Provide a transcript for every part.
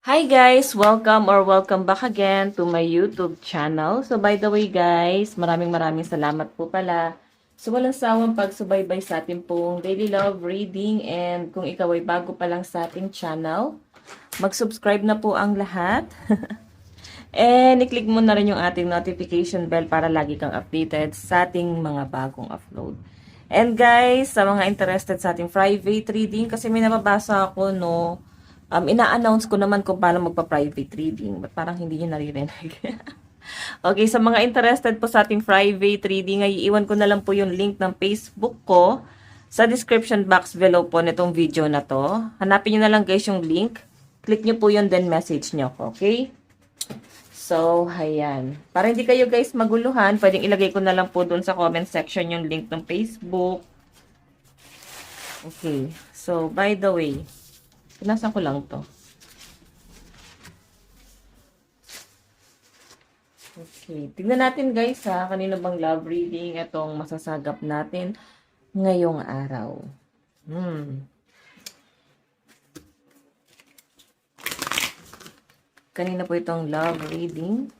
Hi guys! Welcome back again to my YouTube channel. So by the way guys, maraming salamat po pala. So walang sawang pagsubaybay sa ating pong daily love reading, and kung ikaw ay bago pa lang sa ating channel, mag-subscribe na po ang lahat. And i-click mo na rin yung ating notification bell para lagi kang updated sa ating mga bagong upload. And guys, sa mga interested sa ating private reading, kasi may nababasa ako, no, ina-announce ko naman kung paano magpa-private reading. But parang hindi nyo naririnig. Okay, sa mga interested po sa ating private reading, ay iiwan ko na lang po yung link ng Facebook ko sa description box below po nitong video na to. Hanapin nyo na lang guys yung link. Click nyo po yun, then message nyo ko, okay? So, ayan. Para hindi kayo guys maguluhan, pwedeng ilagay ko na lang po dun sa comment section yung link ng Facebook. Okay. So, by the way, pinasan ko lang to. Okay. Tignan natin guys ha, kanino bang love reading itong masasagap natin ngayong araw. Kanina po itong love reading.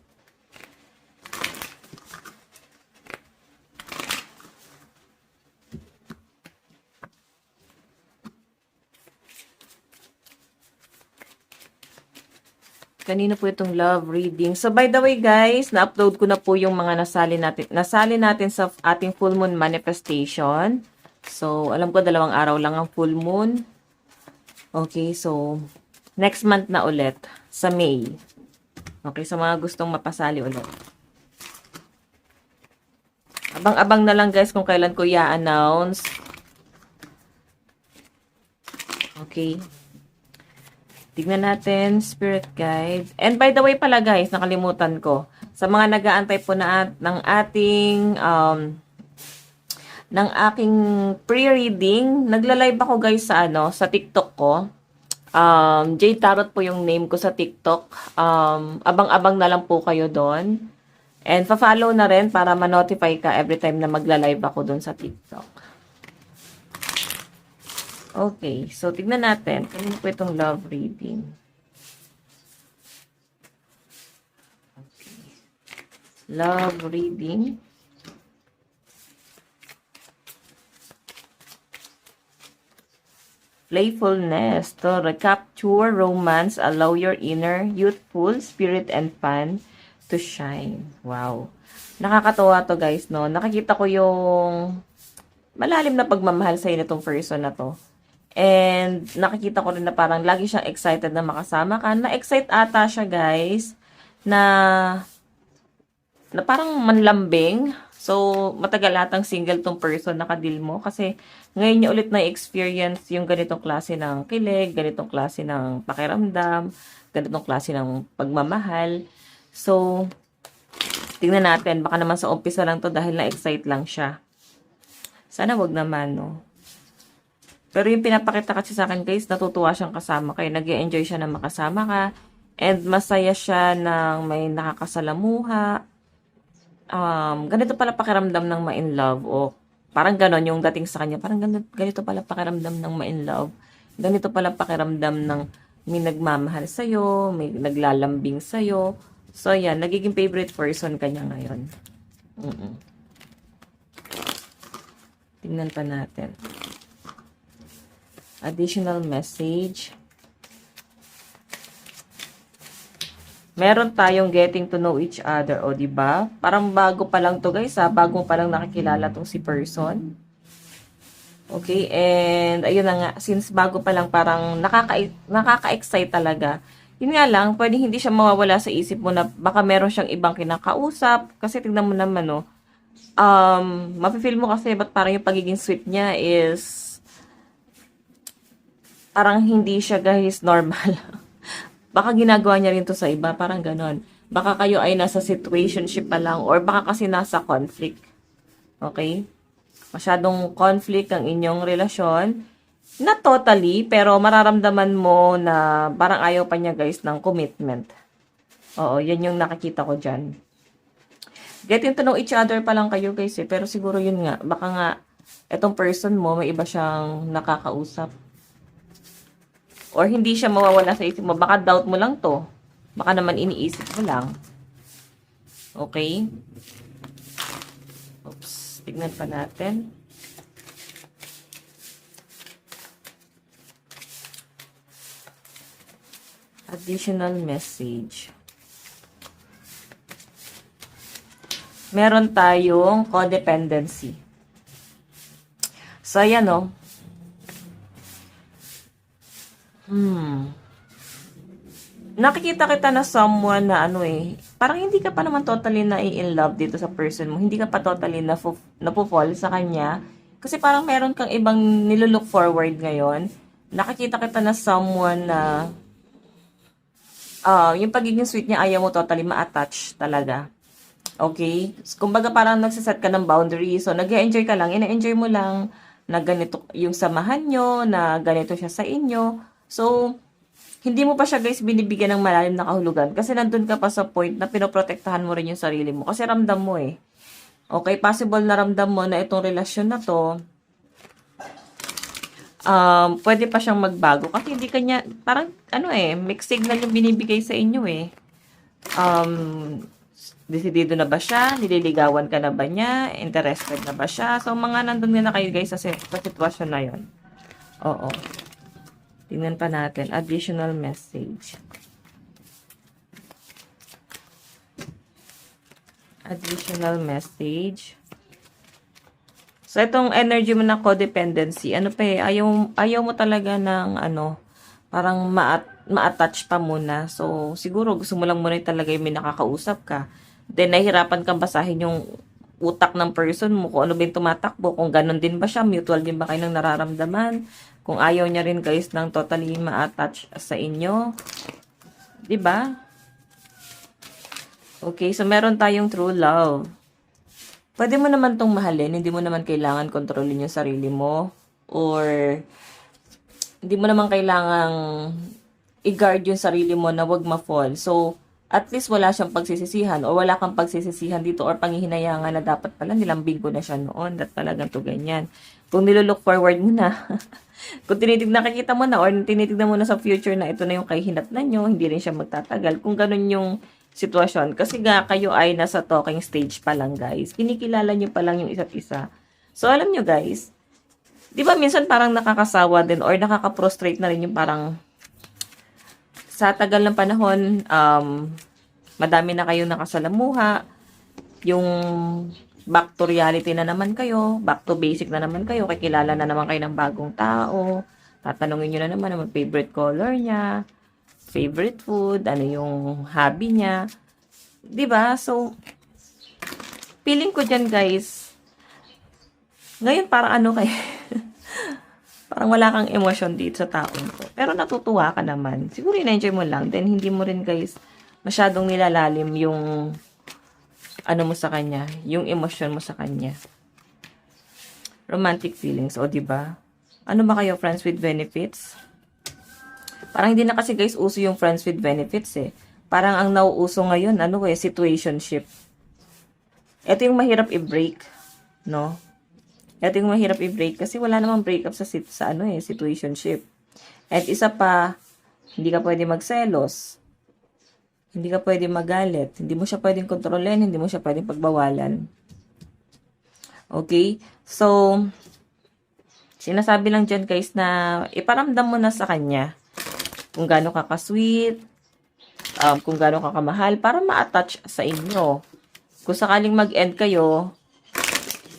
Kanina po itong love reading. So, by the way, guys, na-upload ko na po yung mga nasali natin sa ating full moon manifestation. So, alam ko, 2 araw lang ang full moon. Okay, so, next month na ulit, sa May. Okay, sa mga gustong mapasali ulit. Abang-abang na lang, guys, kung kailan ko i-announce. Okay. Tignan natin, Spirit Guide. And by the way pala guys, nakalimutan ko. Sa mga nag-aantay po na ng ating, ng aking pre-reading, nagla-live ako guys sa sa TikTok ko. J Tarot po yung name ko sa TikTok. Abang-abang na lang po kayo doon. And fa-follow na rin para ma-notify ka every time na magla-live ako doon sa TikTok. Okay, so tignan natin. Kanino po itong love reading? Okay. Love reading. Playfulness. To recapture romance, allow your inner youthful spirit and fun to shine. Wow. Nakakatawa to guys, no? Nakikita ko yung malalim na pagmamahal sa inyo itong person na to. And nakikita ko rin na parang lagi siyang excited na makasama ka. Na-excite ata siya guys na parang manlambing. So, matagal atang single tong person na kadil mo. Kasi ngayon niya ulit na-experience yung ganitong klase ng kilig, ganitong klase ng pakiramdam, ganitong klase ng pagmamahal. So, tingnan natin. Baka naman sa umpisa lang to dahil na-excite lang siya. Sana wag naman, no? Pero yung pinapakita kasi sa akin guys, natutuwa siyang kasama kayo. Nag-e-enjoy siya na makasama ka. And masaya siya ng may nakakasalamuha. Ganito pala pakiramdam ng ma-in love. O parang ganon yung dating sa kanya. Parang ganito pala pakiramdam ng ma-in love. Ganito pala pakiramdam ng may nagmamahal sa'yo, may naglalambing sa'yo. So yan, nagiging favorite person kanya ngayon. Tingnan pa natin. Additional message. Meron tayong getting to know each other, o diba? Parang bago pa lang to guys, ha? Bago pa lang nakikilala tong si person. Okay, and ayun na nga, since bago pa lang parang nakaka-excite talaga. Yun nga lang, pwedeng hindi siya mawawala sa isip mo na baka meron siyang ibang kinakausap. Kasi tingnan mo naman, no, mapifeel mo kasi ba't parang yung pagiging sweet niya is parang hindi siya guys normal. Baka ginagawa niya rin to sa iba, parang ganon. Baka kayo ay nasa situationship pa lang or baka kasi nasa conflict. Okay? Masyadong conflict ang inyong relasyon. Not totally, pero mararamdaman mo na parang ayaw pa niya guys ng commitment. Oo, yan yung nakikita ko dyan. Getting to know each other pa lang kayo guys eh. Pero siguro yun nga, baka nga Etong person mo, may iba siyang nakakausap. Or hindi siya mawawala sa isip mo. Baka doubt mo lang to. Baka naman iniisip mo lang. Okay? Oops. Tignan pa natin. Additional message. Meron tayong codependency. So, ayan o. Nakikita kita na someone na parang hindi ka pa naman totally na in love dito sa person mo. Hindi ka pa totally napo-fall sa kanya. Kasi parang meron kang ibang nilook forward ngayon. Nakikita kita na someone na yung pagiging sweet niya, ayaw mo totally ma-attach talaga. Okay? Kumbaga parang nagsaset ka ng boundary. So, nag-enjoy ka lang. Ina-enjoy mo lang na ganito yung samahan nyo, na ganito siya sa inyo. So, hindi mo pa siya guys binibigyan ng malalim na kahulugan. Kasi nandun ka pa sa point na pinoprotektahan mo rin yung sarili mo. Kasi ramdam mo eh. Okay? Possible na ramdam mo na itong relasyon na to, pwede pa siyang magbago. Kasi hindi kanya, parang, mixed signal yung binibigay sa inyo eh. Desidido na ba siya? Nililigawan ka na ba niya? Interested na ba siya? So, mga nandun na kayo guys sa sitwasyon na yon. Oo. Tingnan pa natin. Additional message. Additional message. So, itong energy mo na codependency, ayaw mo talaga ng, parang ma-attach pa muna. So, siguro, gusto mo lang muna talaga yung may nakakausap ka. Then, nahihirapan kang basahin yung utak ng person mo, kung ano ba yung tumatakbo, kung ganun din ba siya, mutual din ba kayo ng nararamdaman, kung ayaw niya rin guys ng totally ma-attach sa inyo. 'Di ba? Okay, so meron tayong true love. Pwede mo naman tong mahalin, hindi mo naman kailangan kontrolin yung sarili mo, or hindi mo naman kailangang i-guard yung sarili mo na wag ma-fall. So, at least wala siyang pagsisisihan, o wala kang pagsisisihan dito, or panghihinayangan na dapat pala nilambing ko na siya noon, that talagang to ganyan. Kung nilook forward mo na, kung nakikita mo na, or tinitignan mo na sa future na ito na yung kahihinatnan nyo, hindi rin siya magtatagal. Kung ganun yung sitwasyon, kasi kayo ay nasa talking stage pa lang guys, kinikilala nyo pa lang yung isa't isa. So, alam nyo guys, di ba minsan parang nakakasawa din, or nakaka-prostrate na rin yung parang, sa tagal ng panahon, madami na kayong nakasalamuha, yung back to reality na naman kayo, back to basic na naman kayo, kikilala na naman kayo ng bagong tao, tatanungin nyo na naman ang favorite color niya, favorite food, ano yung hobby niya, 'di ba? So, feeling ko dyan guys, ngayon parang parang wala kang emosyon dito sa taong to. Pero natutuwa ka naman. Siguro in-enjoy mo lang. Then, hindi mo rin guys masyadong nilalalim yung mo sa kanya. Yung emosyon mo sa kanya. Romantic feelings. O, diba? Ano ba kayo? Friends with benefits? Parang hindi na kasi guys uso yung friends with benefits eh. Parang ang nauuso ngayon, situationship. Ito yung mahirap i-break. No? Ito yung mahirap i-break kasi wala namang breakup sa situationship. At isa pa, hindi ka pwede magselos. Hindi ka pwede magalit. Hindi mo siya pwedeng kontrolin. Hindi mo siya pwedeng pagbawalan. Okay? So, sinasabi lang dyan guys na iparamdam mo na sa kanya kung gaano ka ka-sweet, kung gaano ka kamahal para ma-attach sa inyo. Kung sakaling mag-end kayo,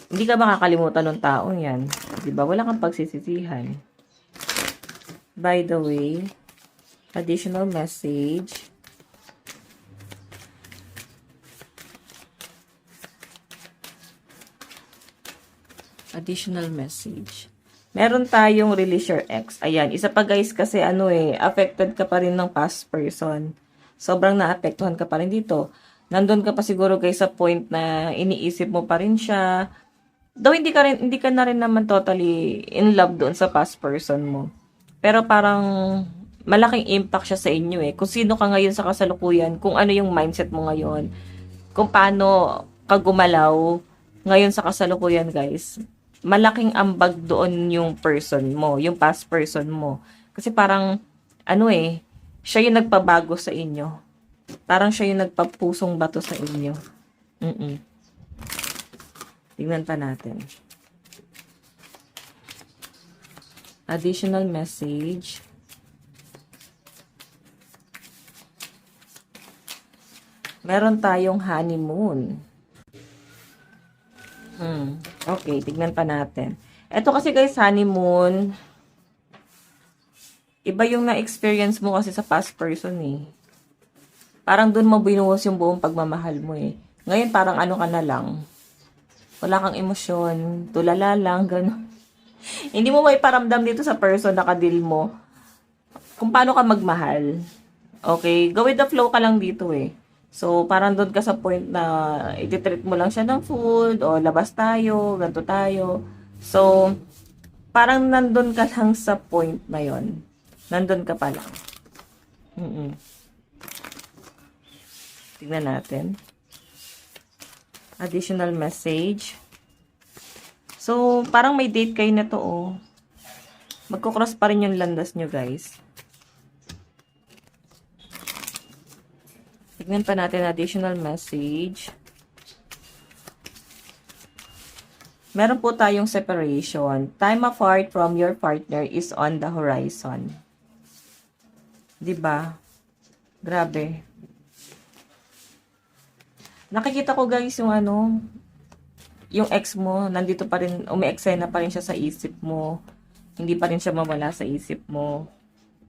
hindi ka makakalimutan ng taong yan. Diba? Wala kang pagsisisihan. By the way, additional message. Additional message. Meron tayong release your ex. Ayan. Isa pa guys kasi affected ka pa rin ng past person. Sobrang naapektuhan ka pa rin dito. Nandun ka pa siguro guys sa point na iniisip mo pa rin siya. Though hindi ka na rin naman totally in love doon sa past person mo. Pero parang malaking impact siya sa inyo eh. Kung sino ka ngayon sa kasalukuyan, kung ano yung mindset mo ngayon, kung paano ka gumalaw ngayon sa kasalukuyan guys. malaking ambag doon yung person mo, yung past person mo. Kasi parang, ano eh, siya yung nagpabago sa inyo. Parang siya yung nagpapusong bato sa inyo. Tingnan pa natin. Additional message. Meron tayong honeymoon. Okay, tignan pa natin. Ito kasi guys, honeymoon. Iba yung na-experience mo kasi sa past person eh. Parang dun mo binuhos yung buong pagmamahal mo eh. Ngayon parang ano ka na lang. Wala kang emosyon. Tulala lang, gano'n. Hindi mo may paramdam dito sa person na kadil mo kung paano ka magmahal. Okay? Go with the flow ka lang dito eh. So, parang doon ka sa point na ititreat mo lang siya ng food o labas tayo, ganito tayo. So, parang nandun ka lang sa point na yon. Nandun ka pa lang. Tingnan natin. Additional message. So, parang may date kayo na to, oh. Magkukross pa rin yung landas nyo, guys. Tignan pa natin additional message. Meron po tayong separation. Time apart from your partner is on the horizon. 'Di ba? Grabe. Nakikita ko guys yung ano, yung ex mo, nandito pa rin, umi-eksena pa rin siya sa isip mo. Hindi pa rin siya mawala sa isip mo.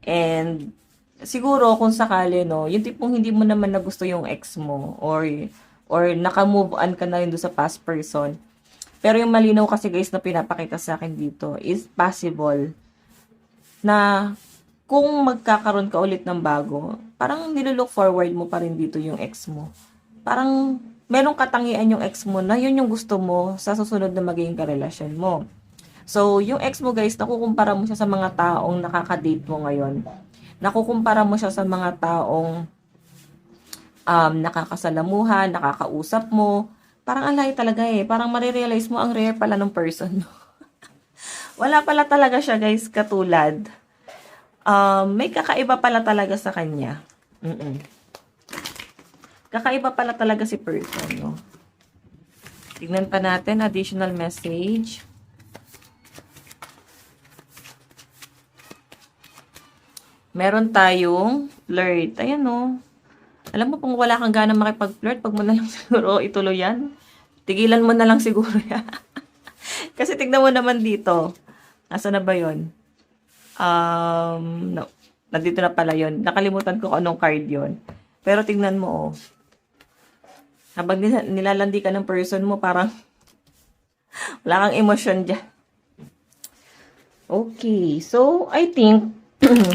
And siguro kung sakali no, yung tipong hindi mo naman na gusto yung ex mo or naka-move on ka na rin doon sa past person. Pero yung malinaw kasi guys na pinapakita sa akin dito is possible na kung magkakaroon ka ulit ng bago, parang nilook forward mo pa rin dito yung ex mo. Parang merong katangian yung ex mo na yun yung gusto mo sa susunod na magiging karelasyon mo. So, yung ex mo guys, nakukumpara mo siya sa mga taong nakaka-date mo ngayon. Nakukumpara mo siya sa mga taong nakakasalamuhan, nakakausap mo. Parang ang lahi talaga eh. Parang marirealize mo ang rare pala ng person. Wala pala talaga siya guys katulad. May kakaiba pala talaga sa kanya. Kakaiba pala talaga si person, no? Tignan pa natin, additional message. Meron tayong flirt. Ayan, no? Alam mo, kung wala kang gana makipag-flirt, pag mo na lang siguro ituloy yan. Tigilan mo na lang siguro yan. Kasi tignan mo naman dito. Asa na ba yun? No. Nandito na pala yun. Nakalimutan ko kung anong card yun. Pero tignan mo, oh. Habang nilalandi ka ng person mo, parang wala kang emosyon dyan. Okay. So, I think,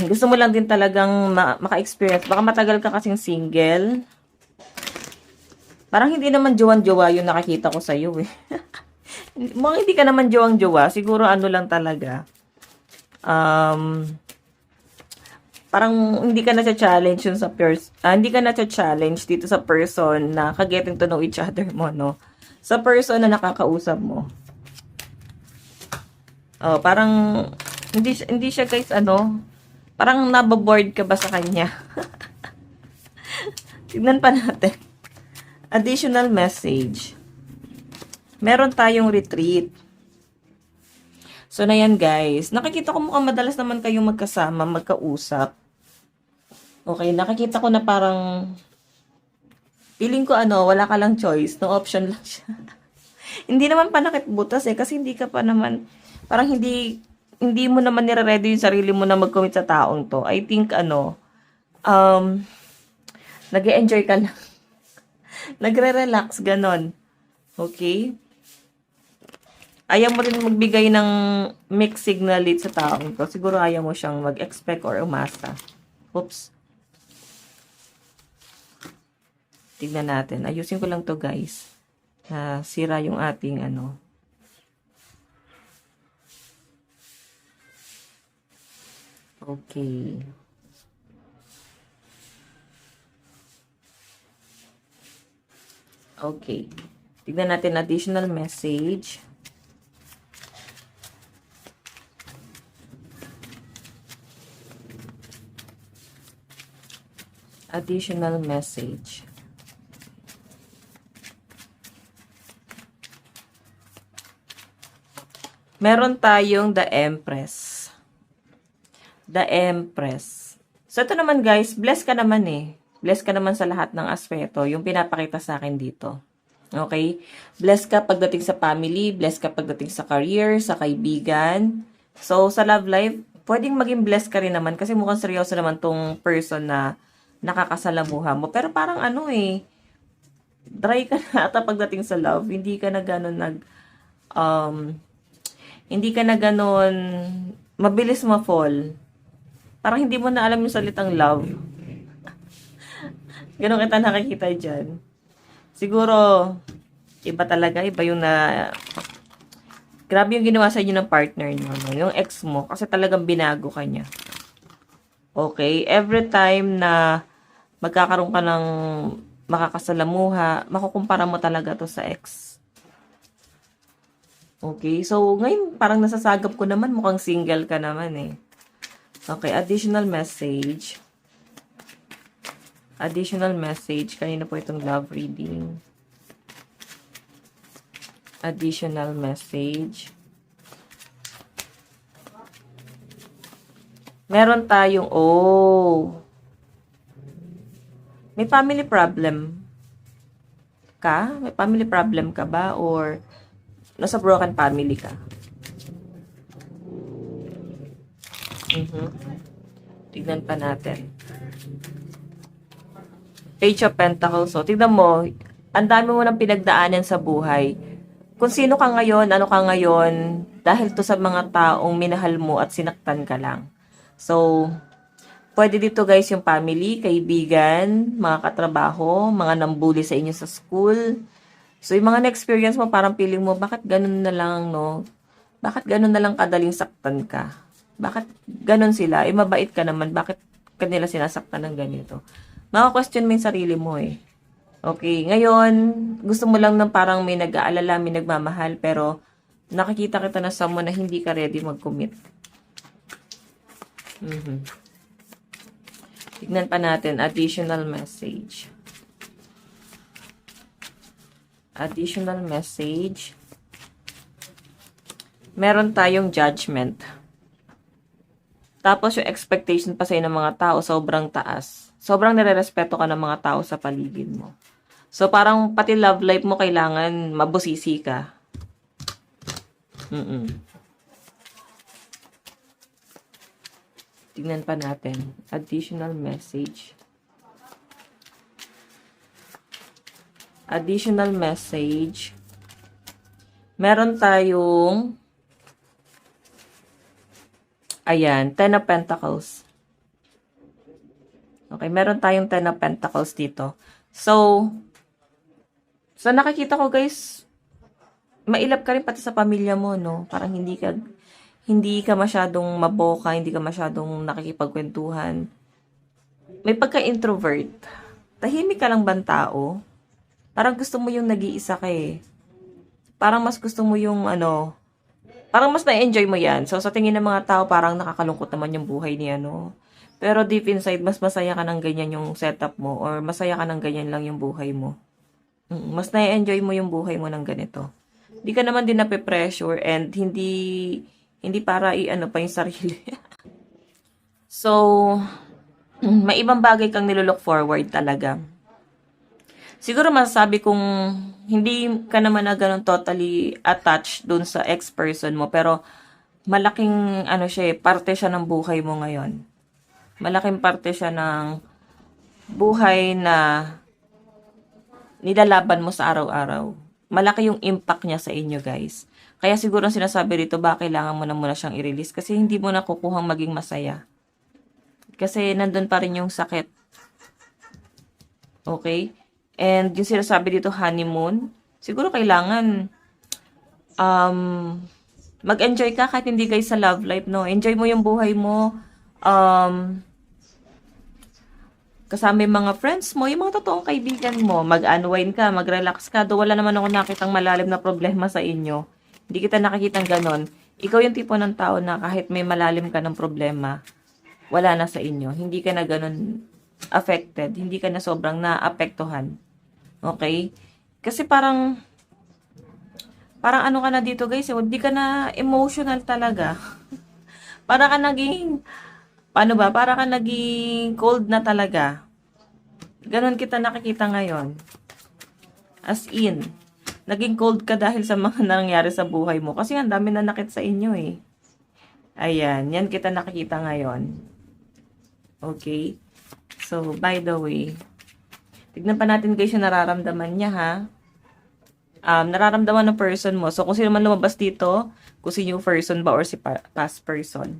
gusto mo lang din talagang maka-experience. Baka matagal ka kasing single. Parang hindi naman jowa-jowa yung nakakita ko sa'yo eh. Mukhang hindi ka naman jowang-jowa. Siguro ano lang talaga. Parang hindi ka na-challenge yun sa hindi ka na-challenge dito sa person na ka-getting to know each other mo, no? Sa person na nakakausap mo. Oh, parang hindi siya guys parang nababoard ka ba sa kanya? Tignan pa natin. Additional message. Meron tayong retreat. So, na yan guys. Nakikita ko mukhang madalas naman kayong magkasama, magkausap. Okay, nakikita ko na parang feeling ko wala ka lang choice. No option lang siya. Hindi naman panakit butas eh. Kasi hindi ka pa naman, parang hindi mo naman nire-ready yung sarili mo na mag-commit sa taong to. I think nag-e-enjoy ka lang. Nagre-relax, ganon. Okay? Ayaw mo rin magbigay ng mixed signal sa taong to. Siguro ayaw mo siyang mag-expect or umasa. Oops. Tignan natin. Ayusin ko lang to guys. Sira yung ating Okay. Okay. Tignan natin additional message. Additional message. Meron tayong the Empress. The Empress. So, ito naman guys, blessed ka naman eh. Blessed ka naman sa lahat ng aspeto, yung pinapakita sa akin dito. Okay? Blessed ka pagdating sa family, blessed ka pagdating sa career, sa kaibigan. So, sa love life, pwedeng maging blessed ka rin naman kasi mukhang seryoso naman tong person na nakakasalamuha mo. Pero parang ano eh, dry ka na ata pagdating sa love. Hindi ka na gano'n hindi ka na gano'n mabilis ma-fall. Parang hindi mo na alam yung salitang love. Ganon kita nakikita dyan. Siguro, iba talaga. Iba yung grabe yung ginawa sa inyo ng partner nyo. No? Yung ex mo. Kasi talagang binago ka niya. Okay? Every time na magkakaroon ka ng makakasalamuha, makukumpara mo talaga to sa ex. Okay? So, ngayon, parang nasasagap ko naman. Mukhang single ka naman eh. Okay, additional message. Additional message. Kanina po itong love reading. Additional message. Meron tayong, may family problem ka? May family problem ka ba? Or nasa broken family ka? Tignan pa natin. Page of Pentacles. So, tignan mo, ang dami mo nang pinagdaanan sa buhay. Kung sino ka ngayon, ano ka ngayon, dahil to sa mga taong minahal mo at sinaktan ka lang. So, pwede dito guys yung family, kaibigan, mga katrabaho, mga nambuli sa inyo sa school. So, yung mga na-experience mo, parang feeling mo, bakit ganun na lang, no? Bakit ganun na lang kadaling saktan ka? Bakit ganun sila? Mabait ka naman. Bakit kanila sinasaktan ng ganito? Maka-question mo yung sarili mo eh. Okay, ngayon, gusto mo lang ng parang may nag-aalala, may nagmamahal, pero nakikita kita na someone na hindi ka ready mag-commit. Tignan pa natin, additional message. Additional message. Meron tayong judgment. Tapos yung expectation pa sa'yo ng mga tao, sobrang taas. Sobrang nire-respeto ka ng mga tao sa paligid mo. So, parang pati love life mo kailangan mabusisi ka. Tingnan pa natin. Additional message. Additional message. Meron tayong ayan, Ten of Pentacles. Okay, meron tayong Ten of Pentacles dito. So, sa nakikita ko guys, mailap ka rin pati sa pamilya mo, no? Parang hindi ka masyadong maboka, hindi ka masyadong nakikipagkwentuhan. May pagka-introvert. Tahimik ka lang bang tao? Parang gusto mo yung nag-iisa ka eh. Parang mas gusto mo yung parang mas na-enjoy mo yan. So, sa tingin ng mga tao, parang nakakalungkot naman yung buhay niya, no? Pero deep inside, mas masaya ka ng ganyan yung setup mo or masaya ka ng ganyan lang yung buhay mo. Mas na-enjoy mo yung buhay mo ng ganito. Hindi ka naman din nape-pressure and hindi para pa yung sarili. So, may ibang bagay kang nilook forward talaga. Siguro masasabi kong hindi ka naman na ganun totally attached dun sa ex-person mo, pero malaking parte siya ng buhay mo ngayon. Malaking parte siya ng buhay na nilalaban mo sa araw-araw. Malaki yung impact niya sa inyo, guys. Kaya siguro sinasabi rito, ba kailangan mo na muna siyang i-release kasi hindi mo na kukuhang maging masaya. Kasi nandun pa rin yung sakit. Okay? And yung sinasabi dito, honeymoon, siguro kailangan mag-enjoy ka kahit hindi guys sa love life, no? Enjoy mo yung buhay mo. Kasama yung mga friends mo, yung mga totoong kaibigan mo. Mag-unwind ka, mag-relax ka. Do wala naman ako nakitang malalim na problema sa inyo. Hindi kita nakikitang ganon. Ikaw yung tipo ng tao na kahit may malalim ka ng problema, wala na sa inyo. Hindi ka na ganon affected. Hindi ka na sobrang naapektuhan. Okay? Kasi parang ano ka na dito guys, hindi ka na emotional talaga. Para ka naging, paano ba? Para ka naging cold na talaga. Ganon kita nakikita ngayon. As in, naging cold ka dahil sa mga nangyari sa buhay mo. Kasi ang dami na nakit sa inyo eh. Ayan, yan kita nakikita ngayon. Okay? So, by the way, tignan pa natin guys yung nararamdaman niya ha. Nararamdaman ng person mo. So, kung sino man lumabas dito, kung sino yung person ba or si past person.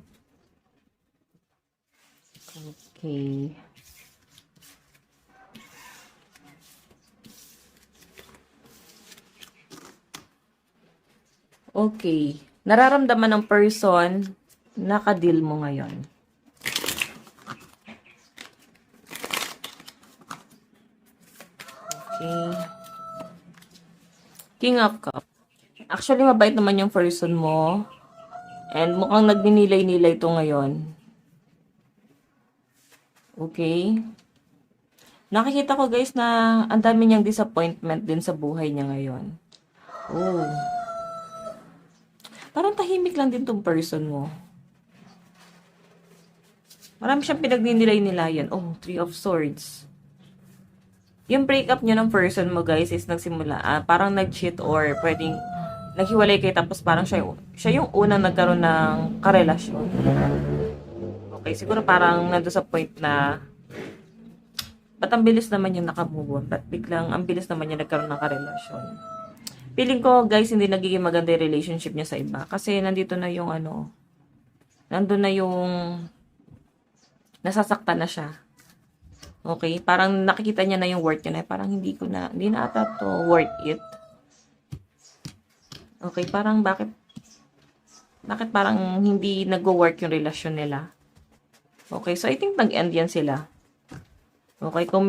Okay. Okay. Nararamdaman ng person na ka-deal mo ngayon. Okay. King of Cups. Actually, mabait naman yung person mo. And mukhang nagninilay-nilay to ngayon. Okay. Nakikita ko guys na ang dami niyang disappointment din sa buhay niya ngayon. Oh. Parang tahimik lang din tong person mo. Marami siyang pinagninilay-nilayan. Oh, Three of Swords. Yung breakup niyo ng person mo guys is nagsimula, parang nag-cheat or pwedeng naghiwalay kayo tapos parang siya yung unang nagkaroon ng karelasyon. Okay, siguro parang nando sa point na ba't ang bilis naman yung nakamove on? Ba't biglang ang bilis naman yung nagkaroon ng karelasyon? Feeling ko guys hindi nagiging maganda yung relationship niya sa iba kasi nandito na yung nandun na yung nasasaktan na siya. Okay, parang nakikita niya na yung worth niya na parang hindi na ata to worth it. Okay, parang bakit parang hindi nagwo-work yung relasyon nila. Okay, so I think nag-end yan sila. Okay, kung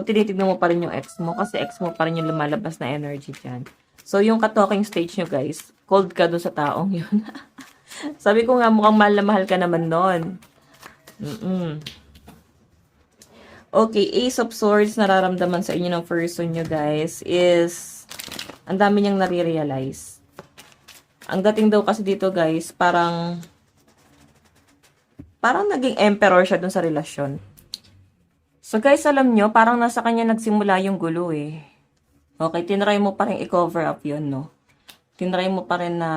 tinitignan mo pa rin yung ex mo, kasi ex mo pa rin yung lumalabas na energy dyan. So, yung ka-talking stage nyo guys, cold ka doon sa taong yun. Sabi ko nga, mukhang mahal na mahal ka naman nun. Okay, Ace of Swords, nararamdaman sa inyo ng person nyo guys, is ang dami niyang nare-realize. Ang dating daw kasi dito guys, parang naging emperor siya dun sa relasyon. So guys, alam nyo, parang nasa kanya nagsimula yung gulo eh. Okay, tinry mo pa rin i-cover up yun, no? Tinry mo pa rin na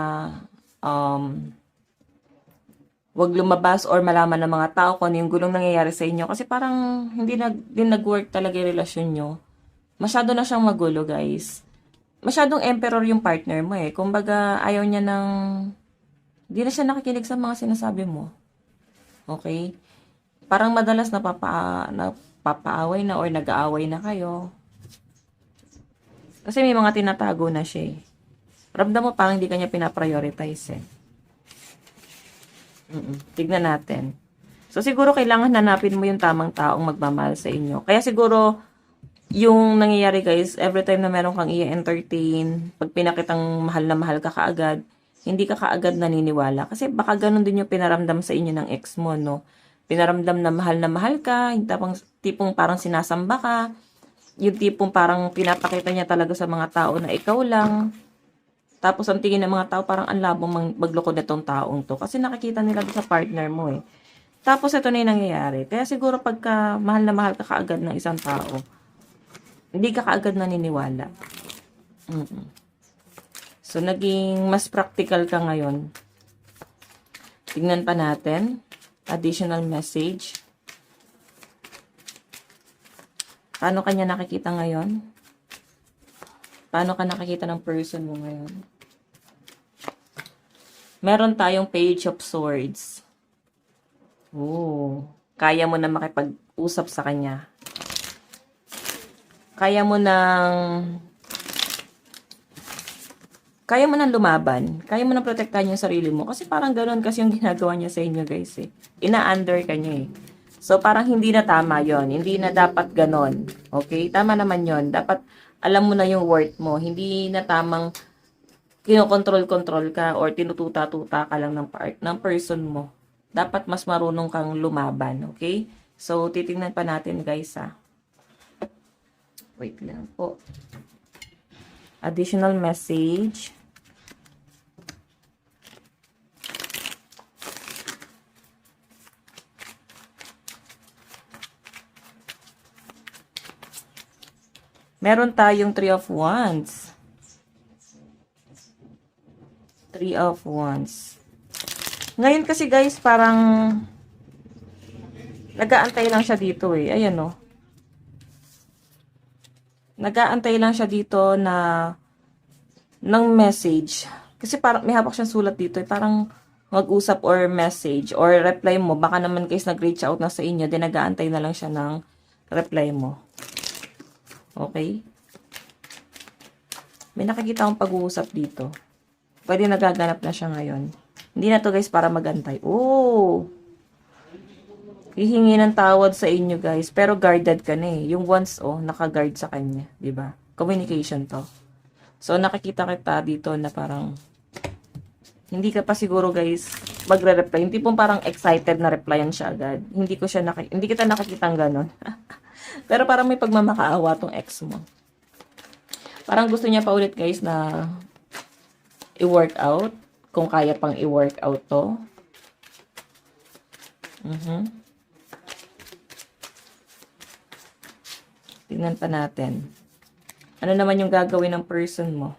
wag lumabas or malaman ng mga tao kung ano yung gulong nangyayari sa inyo. Kasi parang hindi nag-work talaga yung relasyon nyo. Masyado na siyang magulo, guys. Masyadong emperor yung partner mo eh. Kumbaga, ayaw niya hindi na siya nakikinig sa mga sinasabi mo. Okay? Parang madalas napapaaway na or nag-aaway na kayo. Kasi may mga tinatago na siya eh. Ramdam mo parang hindi kanya pinaprioritize eh. Tignan natin. So, siguro kailangan hanapin mo yung tamang taong magmamahal sa inyo. Kaya siguro, yung nangyayari guys, every time na meron kang i-entertain, pag pinakitang mahal na mahal ka kaagad, hindi ka kaagad naniniwala. Kasi baka ganun din yung pinaramdam sa inyo ng ex mo, no? Pinaramdam na mahal ka, yung tipong parang sinasamba ka, yung tipong parang pinapakita niya talaga sa mga tao na ikaw lang. Tapos ang tingin ng mga tao parang ang labong magloko nitong taong to. Kasi nakikita nila sa partner mo eh. Tapos ito na yung nangyayari. Kaya siguro pagka mahal na mahal ka kaagad ng isang tao, hindi ka kaagad naniniwala. So naging mas practical ka ngayon. Tingnan pa natin. Additional message. Paano kanya nakikita ngayon? Paano ka nakikita ng person mo ngayon? Meron tayong Page of Swords. Oh, kaya mo na makipag-usap sa kanya. Kaya mo nang lumaban. Kaya mo nang protektahan yung sarili mo. Kasi parang ganoon kasi yung ginagawa niya sa inyo guys eh. Ina-under ka niya eh. So parang hindi na tama yon. Hindi na dapat ganon. Okay? Tama naman yon. Dapat alam mo na yung worth mo. Hindi na tamang kinokontrol-control ka or tinututa-tuta ka lang ng person mo. Dapat mas marunong kang lumaban, okay? So, titingnan pa natin guys ha. Wait lang po. Additional message. Meron tayong Three of Wands. Three of Wands. Ngayon kasi guys, parang nag-aantay lang siya dito eh. Ayan o. Nag-aantay lang siya dito na ng message. Kasi parang may hawak siyang sulat dito eh. Parang mag-usap or message or reply mo. Baka naman guys nag-reach out na sa inyo. Then nag-aantay na lang siya ng reply mo. Okay? May nakikita akong pag-uusap dito. Pwede nagaganap na siya ngayon. Hindi na to guys para magantay. Oh! Hihingi ng tawad sa inyo guys. Pero guarded ka na eh. Yung once naka-guard sa kanya. 'Di ba? Communication to. So, nakikita kita dito na parang hindi ka pa siguro guys magre-reply. Hindi pong parang excited na replyan siya agad. Hindi kita nakikitang ganon. Pero parang may pagmamakaawa tong ex mo. Parang gusto niya pa ulit guys na i-work out. Kung kaya pang i-work out to. Tingnan pa natin. Ano naman yung gagawin ng person mo?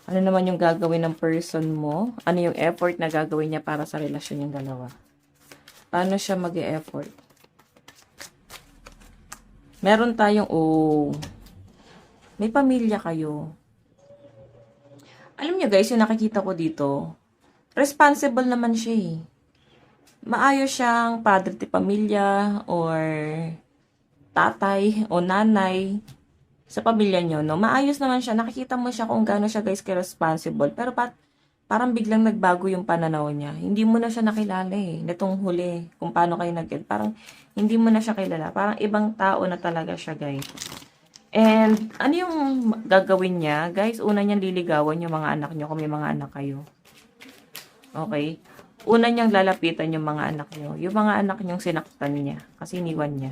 Ano naman yung gagawin ng person mo? Ano yung effort na gagawin niya para sa relasyon yung dalawa? Paano siya mag-e-effort? Meron tayong, may pamilya kayo. Alam niyo guys, yung nakikita ko dito, responsible naman siya eh. Maayos siyang padre de pamilya or tatay o nanay sa pamilya niyo, no? Maayos naman siya. Nakikita mo siya kung gaano siya guys ka-responsible. Pero parang biglang nagbago yung pananaw niya. Hindi mo na siya nakilala eh. Nitong huli, kung paano kayo nag-get. Parang hindi mo na siya kilala. Parang ibang tao na talaga siya guys. And ano yung gagawin niya? Guys, una niyang liligawan yung mga anak niyo kung may mga anak kayo. Okay? Una niyang lalapitan yung mga anak niyo. Yung mga anak niyong sinaktan niya. Kasi iniwan niya.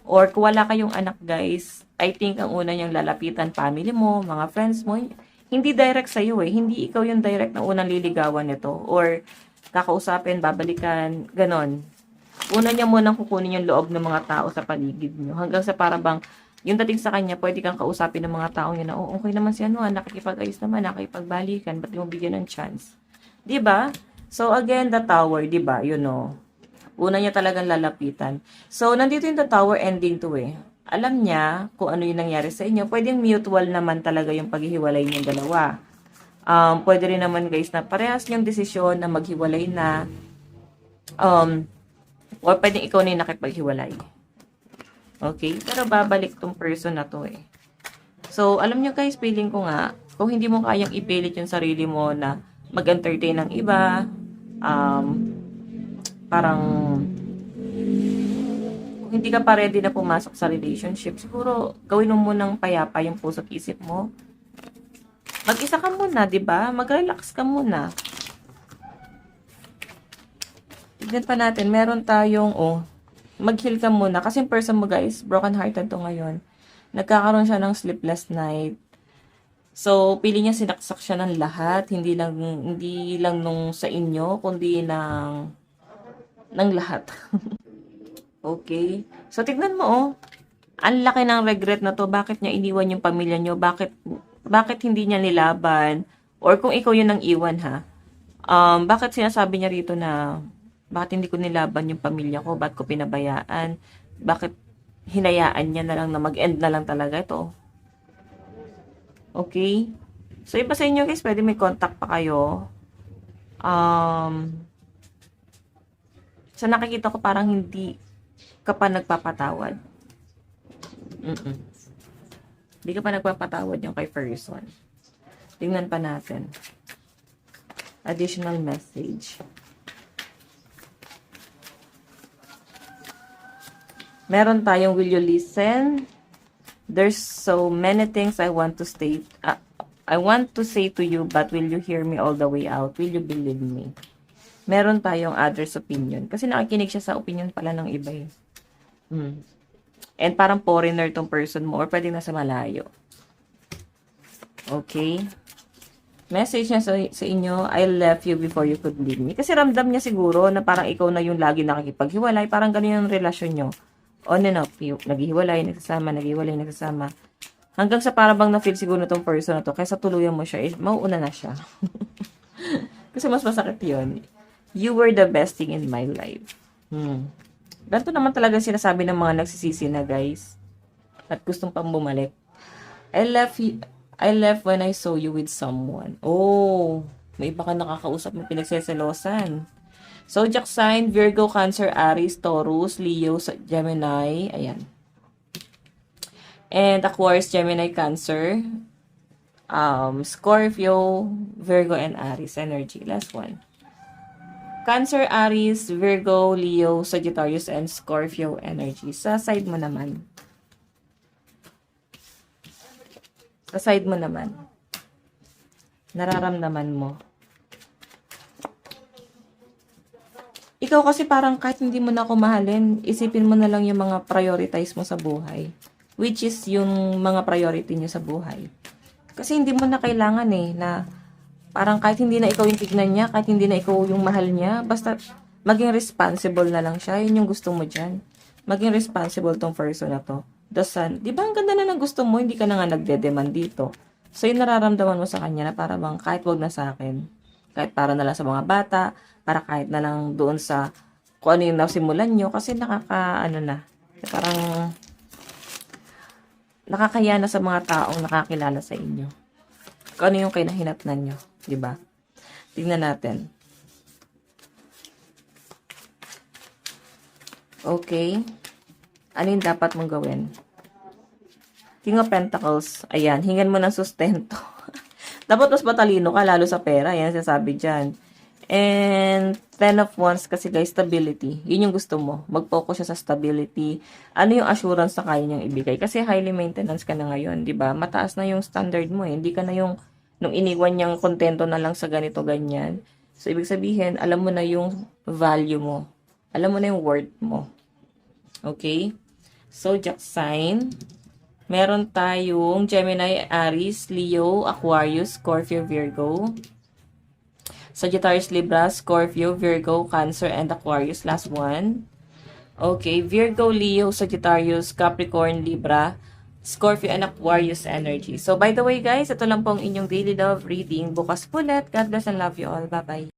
Or kung wala kayong anak guys, I think ang una niyang lalapitan, family mo, mga friends mo. Hindi direct sa'yo eh. Hindi ikaw yung direct na unang liligawan nito. Or kakausapin, babalikan, ganon. Una niya munang kukunin yung loob ng mga tao sa paligid niyo. Hanggang sa para bang, yung dating sa kanya, pwede kang kausapin ng mga tao yun na, okay naman si nakikipag-ayos naman, nakikipagbalikan, ba't mo bigyan ng chance? Diba? So again, the tower, diba? Una niya talagang lalapitan. So, nandito yung the tower ending to eh. Alam niya kung ano yung nangyari sa inyo. Pwedeng mutual naman talaga yung paghihiwalay niyong dalawa. Pwede rin naman guys na parehas niyong desisyon na maghiwalay na. Or pwedeng ikaw na yung nakipaghiwalay. Okay? Pero babalik tong person na to eh. So, alam niyo guys, feeling ko nga, kung hindi mo kayang ipilit yung sarili mo na mag-entertain ng iba, parang kung hindi ka pa ready na pumasok sa relationship, siguro gawin mo munang payapa yung puso't isip mo. Mag-isa ka muna, 'di ba? Mag-relax ka muna. Tignan pa natin, meron tayong mag-heal ka muna kasi yung person mo guys, broken hearted to ngayon. Nagkakaroon siya ng sleepless night. So, pili niya sinaksak siya ng lahat, hindi lang nung sa inyo, kundi ng lahat. Okay? So, tignan mo, ang laki ng regret na to. Bakit niya iniwan yung pamilya niyo? Bakit hindi niya nilaban? Or kung ikaw yun ang iwan, ha? Bakit sinasabi niya rito na, bakit hindi ko nilaban yung pamilya ko? Bakit ko pinabayaan? Bakit hinayaan niya na lang na mag-end na lang talaga ito? Okay? So, iba sa inyo guys, pwede may contact pa kayo. So, nakikita ko parang hindi ka pa nagpapatawad. Hindi ka pa nagpapatawad yung kay person. Tingnan pa natin. Additional message. Meron tayong will you listen? There's so many things I want to state. I want to say to you, but will you hear me all the way out? Will you believe me? Meron tayong other's opinion. Kasi nakikinig siya sa opinion pala ng iba eh. And parang foreigner tong person mo or pwedeng nasa malayo. Okay? Message niya sa inyo, I left you before you could leave me. Kasi ramdam niya siguro na parang ikaw na yung lagi nakikipaghiwalay. Parang ganun yung relasyon nyo. On and off. Naghihiwalay, nagsasama, naghihiwalay, nagsasama. Hanggang sa parang bang na-feel siguro na tong person na to, kaysa tuluyan mo siya, mauuna na siya. Kasi mas masakit yun. You were the best thing in my life. Ganito naman talaga sinasabi ng mga nagsisisi na guys. At gustong pang bumalik. I left when I saw you with someone. Oh, may iba ka nakakausap mo pinagseselosan. Zodiac sign, Virgo, Cancer, Aries, Taurus, Leo, Gemini. Ayan. And Aquarius, Gemini, Cancer, Scorpio, Virgo, and Aries energy. Last one. Cancer, Aries, Virgo, Leo, Sagittarius, and Scorpio energy. Sa side mo naman. Sa side mo naman. Nararamdaman mo. Ikaw kasi parang kahit hindi mo na ako mahalin, isipin mo na lang yung mga prioritize mo sa buhay. Which is yung mga priority nyo sa buhay. Kasi hindi mo na kailangan na parang kahit hindi na ikaw yung tignan niya, kahit hindi na ikaw yung mahal niya, basta maging responsible na lang siya. Yun yung gusto mo dyan. Maging responsible tong person na to. Dasan, di ba ang ganda na ng gusto mo, hindi ka na nga nagde-demand dito. So yung nararamdaman mo sa kanya na para bang kahit wag na sa akin, kahit para na lang sa mga bata, para kahit na lang doon sa kung ano yung nasimulan nyo, kasi parang nakakaya na sa mga taong nakakilala sa inyo. Kung ano yung kinahinatnan nyo. Diba? Tingnan natin. Okay. Ano yung dapat mong gawin? King of Pentacles. Ayan. Hingan mo ng sustento. Dapat mas matalino ka, lalo sa pera. Ayan, sasabi dyan. And Ten of Wands kasi guys, stability. Yun yung gusto mo. Mag-focus siya sa stability. Ano yung assurance na kaya niyang ibigay? Kasi highly maintenance ka na ngayon, di ba? Mataas na yung standard mo eh. Hindi ka na yung nung iniwan niyang kontento na lang sa ganito, ganyan. So, ibig sabihin, alam mo na yung value mo. Alam mo na yung worth mo. Okay? Zodiac sign. Meron tayong Gemini, Aries, Leo, Aquarius, Scorpio, Virgo. Sagittarius, Libra, Scorpio, Virgo, Cancer, and Aquarius. Last one. Okay, Virgo, Leo, Sagittarius, Capricorn, Libra, Scorpio, and Aquarius energy. So, by the way guys, ito lang pong inyong daily love reading. Bukas po ulit. God bless and love you all. Bye-bye.